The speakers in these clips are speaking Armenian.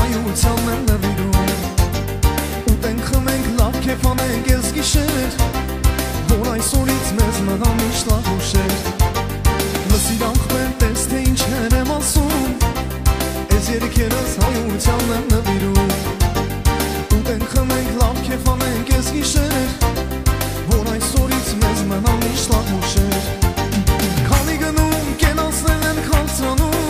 հայությանն են նվիրում Ուտենք խմենք լավ կեփ անենք ես գիշեր Որ այսօրից մեզ մնա միշտ լավ ուշեր Լսիր աղբեր տես թե ինչեր եմ ասում Ես երգերս հայությանն են նվիրում Ուտենք խմենք լավ կեփ անենք ես գիշեր Որ այսօրից մեզ մնա միշտ լավ ուշեր Քանի գնում կենացներն են քաղցրանում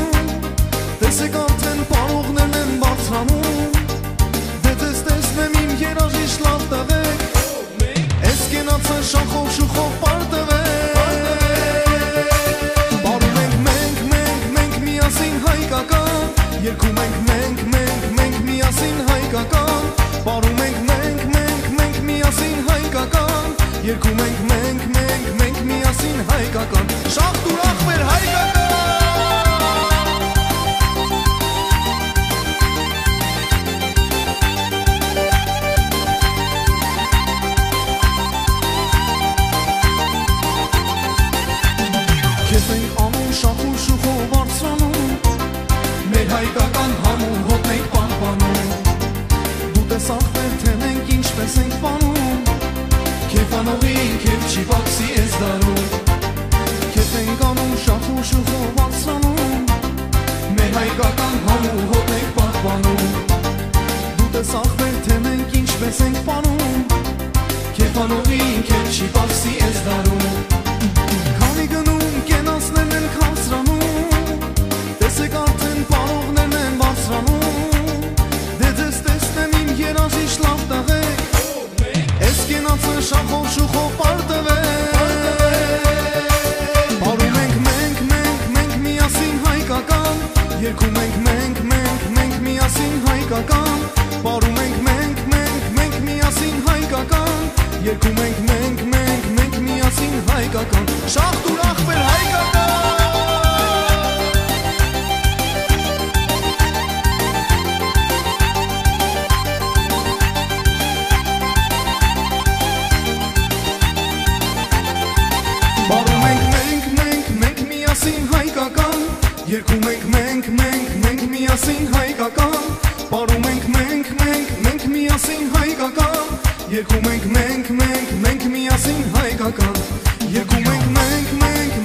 Տեսեք արդեն պարողներն են բարձրանում Դե ձեզ տեսնեմ իմ երաժիշտ լավ տվեք Ես կենացը շախով շուխով պարտվեք Պարում ենք մենք միասին հայկական Երգում ենք մենք միասին հայկական Պարում ենք մենք միասին հայկական Երգում ենք մենք միասին հայկական Շախտ ուրախ մեր հայկական Քեզ ենք անում շախու շուխով բարձրանում Մեր հայկական համու հոտ ենք պահպանում Դու տեսախվեր թե մենք ինչպես ենք պանում Քեվ անողին քեվ չի բաքսի ես դարում Քեզ ենք անում շախու շուխով բարձրանում Մեր հայկական համու հոտ ենք պահպանում Դու տեսախվեր թե մենք ինչպես ենք պանում Քեվ անողին քեվ չի բաքսի ես դարում Քանի գնում կենացներն են քաղցրանում Տեսեք արդեն պարողներն են բարձրանում Դե ձեզ տեսնեմ իմ երաժիշտ լավ տղեկ Ես կենացը շախով շուխով պարտվեք Պարում ենք մենք միասին հայկական Երգում ենք մենք միասին հայկական Պարում ենք մենք միասին հայկական Երգում ենք մենք միասին հայկական Շախտ ուրախ մեր հայկական Պարում ենք միասին հայկական Երգում ենք մենք միասին հայկական Պարում ենք մենք միասին հայկական Երգում ենք մենք միասին հայկական Երգում ենք մենք